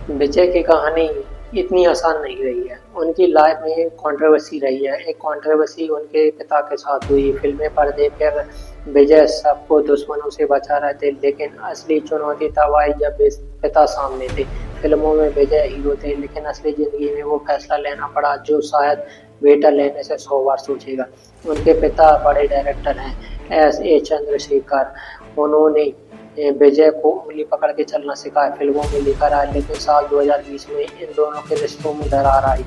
विजय की कहानी इतनी आसान नहीं रही है। उनकी लाइफ में एक कंट्रोवर्सी रही है। एक कंट्रोवर्सी उनके पिता के साथ हुई। फिल्में पर देखकर विजय सबको दुश्मनों से बचा रहे थे, लेकिन असली चुनौती तब आई जब पिता सामने थे। फिल्मों में विजय हीरो थे, लेकिन असली जिंदगी में वो फैसला लेना पड़ा जो शायद बेटा लेने से 100 बार सोचेगा। उनके पिता बड़े डायरेक्टर हैं, S.A. चंद्रशेखर। उन्होंने विजय को उंगली पकड़ के चलना सिखाया, फिल्मों में लेकर आए, लेकिन साल 2020 में इन दोनों के रिश्तों में दरार आई।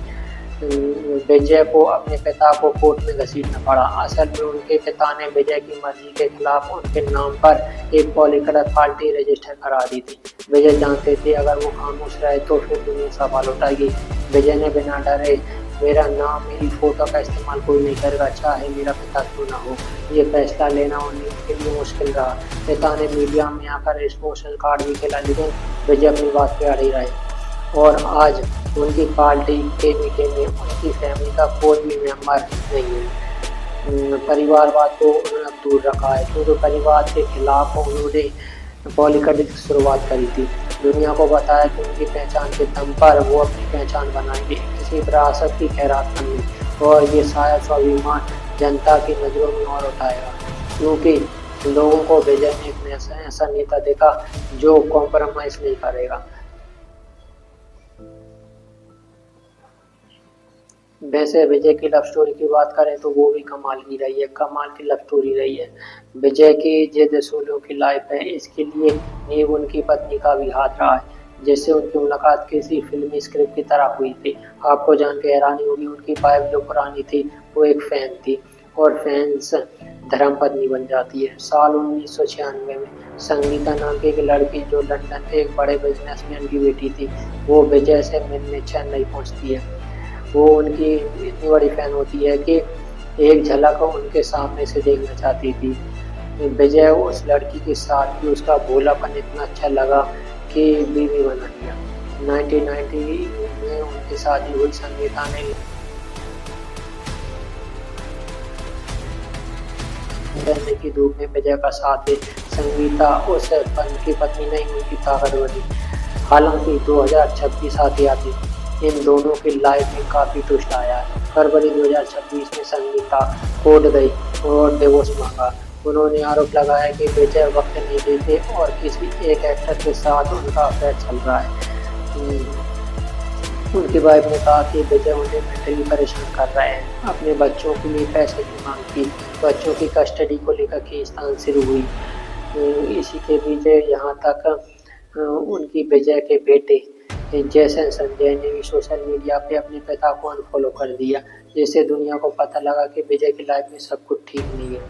विजय को अपने पिता को कोर्ट में घसीटना पड़ा। असल में उनके पिता ने विजय की मर्जी के खिलाफ उनके नाम पर एक पॉलिटिकल पार्टी रजिस्टर करा दी थी। विजय जानते थे अगर वो खामोश रहे तो फिर दुनिया सवाल उठाएगी। विजय ने बिना डरे मेरा नाम, मेरी फोटो का इस्तेमाल कोई नहीं करेगा, चाहे मेरा पिता क्यों ना हो। ये फैसला लेना उनके लिए मुश्किल रहा। पिता ने मीडिया में आकर इमोशनल कार्ड भी खेला, लेकिन विजय अपनी बात पे अड़े रहे। और आज उनकी पार्टी के मीटिंग में उनकी फैमिली का कोई भी मेंबर नहीं है। परिवारवाद को उन्होंने दूर रखा है, क्योंकि परिवार के खिलाफ उन्होंने पॉलिटिक्स की शुरुआत करी थी। दुनिया को बताया कि उनकी पहचान के दम पर वो अपनी पहचान बनाएंगे, किसी विरासत की खैरात करनी। और ये शायद स्वाभिमान जनता की नज़रों में और उठाएगा, क्योंकि लोगों को विजय ने एक ऐसा नेता देखा जो कॉम्प्रोमाइज़ नहीं करेगा। वैसे विजय की लव स्टोरी की बात करें तो वो भी कमाल की रही है, कमाल की लव स्टोरी रही है। विजय की जिद सोलो की लाइफ है, इसके लिए नींव उनकी पत्नी का भी हाथ रहा है, जिससे उनकी मुलाकात किसी फिल्मी स्क्रिप्ट की तरह हुई थी। आपको जान के हैरानी होगी, उनकी वाइफ जो पुरानी थी वो एक फैन थी, और फैंस धर्मपत्नी बन जाती है। साल 1996 में संगीता नाम की एक लड़की जो लंदन के एक बड़े बिजनेसमैन की बेटी थी, वो विजय से मिलने चेन्नई पहुंचती है। वो उनकी इतनी बड़ी फैन होती है कि एक झलक उनके सामने से देखना चाहती थी। विजय उस लड़की के साथ भी उसका भोलापन इतना अच्छा लगा कि बीवी बना लिया। 1990 में उनकी शादी हुई। संगीता ने लंदन की धूप में विजय का साथ दे। संगीता उस पन की पत्नी नहीं, उनकी ताकत बनी। हालांकि 2026 आती आती इन दोनों की लाइफ में काफ़ी ट्विस्ट आया है। फरवरी 2026 में संगीता कोर्ट गई और डिवोर्स मांगा। उन्होंने आरोप लगाया कि विजय वक्त नहीं देते और किसी एक एक्टर के साथ उनका अफेयर चल रहा है। उनकी वाइफ ने कहा कि विजय उन्हें मेंटली परेशान कर रहे हैं। अपने बच्चों के लिए पैसे की मांग की। बच्चों की कस्टडी को लेकर खींचतान शुरू हुई। इसी के बीच यहाँ तक उनकी विजय के बेटे जैसन संजय ने भी सोशल मीडिया पे अपने पिता को अनफॉलो कर दिया, जिससे दुनिया को पता लगा कि विजय की लाइफ में सब कुछ ठीक नहीं है।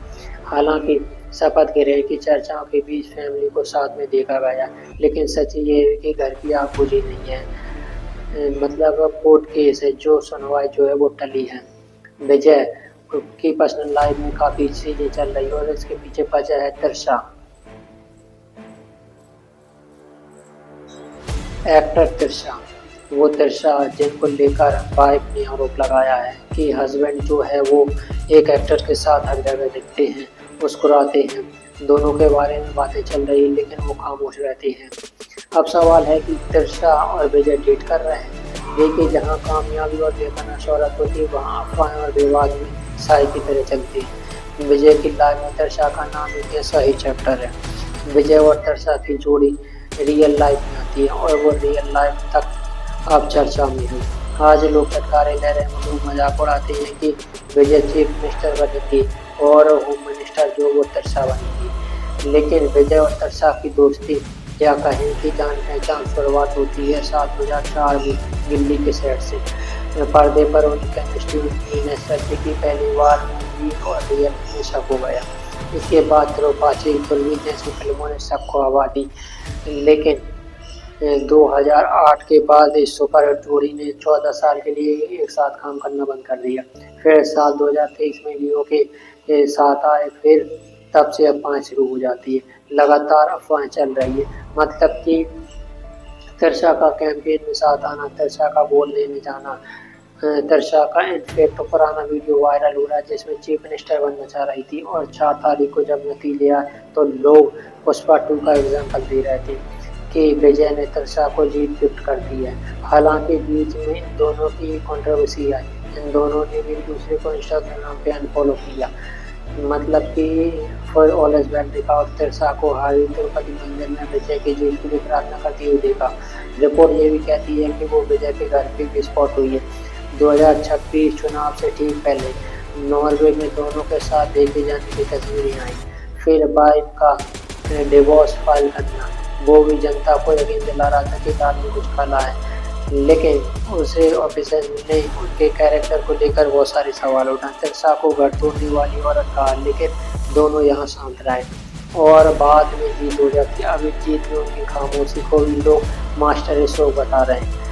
हालांकि शपथ गिरह की चर्चाओं के बीच फैमिली को साथ में देखा गया, लेकिन सच ये है कि घर की आग बुझी नहीं है। मतलब कोर्ट केस है, जो सुनवाई जो है वो टली है। विजय की पर्सनल लाइफ में काफ़ी चीज़ें चल रही है, और इसके पीछे वजह है तृषा। एक्टर तृषा, वो तृषा जिनको लेकर वाइफ ने आरोप लगाया है कि हस्बैंड जो है वो एक एक्टर के साथ हर जगह दिखते हैं, मुस्कुराते हैं। दोनों के बारे में बातें चल रही है, लेकिन वो खामोश रहते हैं। अब सवाल है कि तृषा और विजय डेट कर रहे हैं। देखिए, जहाँ कामयाबी और बेपनाह शोहरत होती है, वहाँ अफवाहें और विवाद में साई की तरह चलती है। विजय की लाइफ में तृषा का नाम एक ऐसा ही चैप्टर है। विजय और तृषा की जोड़ी रियल लाइफ में आती है, और वो रियल लाइफ तक अब चर्चा में है। आज लोग फटकारे ले रहे हैं, लोग मजाक उड़ाते हैं कि विजय चीफ मिनिस्टर बनेगी और होम मिनिस्टर जो वो तृषा बनेगी। लेकिन विजय और तृषा की दोस्ती क्या कहें कि जान पहचान शुरुआत होती है 7/2004 में दिल्ली के सेट से। पर्दे पर उनकी केमिस्ट्री की पहली बार मूवी और रियल में शक हो गया। इसके बाद त्रिपाठी फिल्मी जैसी फिल्मों ने सबको हवा दी, लेकिन 2008 के बाद इस सुपर जोड़ी ने 14 साल के लिए एक साथ काम करना बंद कर दिया। फिर साल 2023 में लियो के साथ आए, फिर तब से अफवाहें शुरू हो जाती है। लगातार अफवाहें चल रही है, मतलब कि तृषा का कैंपेन में साथ आना, तृषा का बोल देने जाना। तृषा का इनफैक्ट पुराना वीडियो वायरल हो रहा है जिसमें चीफ मिनिस्टर बनना चाह रही थी, और 4 तारीख को जब नतीजे आए तो लोग पुष्पा 2 का एग्जाम्पल दे रहे थे कि विजय ने तिरसा को जीत गिफ्ट कर दी है। हालांकि बीच में इन दोनों की कंट्रोवर्सी आई, इन दोनों ने भी एक दूसरे को इंस्टाग्राम पे अनफॉलो किया, मतलब कि फॉर ऑलवेज वेल देखा और तिरसा को हारी तिरुपति मंदिर में विजय की जीत के लिए प्रार्थना करती हुई देखा। रिपोर्ट ये भी कहती है कि वो विजय के घर पे भी स्पॉट हुई है। 2026 चुनाव से ठीक पहले नॉर्वे में दोनों के साथ देखे जाने की तस्वीरें आई। फिर वाइफ का डिवोर्स फाइल करना, वो भी जनता को यकीन दिला रहा था कि दाल में कुछ काला है, लेकिन उसे ऑफिसर ने उनके कैरेक्टर को लेकर बहुत सारे सवाल उठाए। तिरसा को घर तोड़ने वाली औरत कहा, लेकिन दोनों यहाँ शांत रहे और बाद में जीत हो जाती है। अब इस जीत में उनकी खामोशी को भी लोग मास्टर स्ट्रोक बता रहे हैं।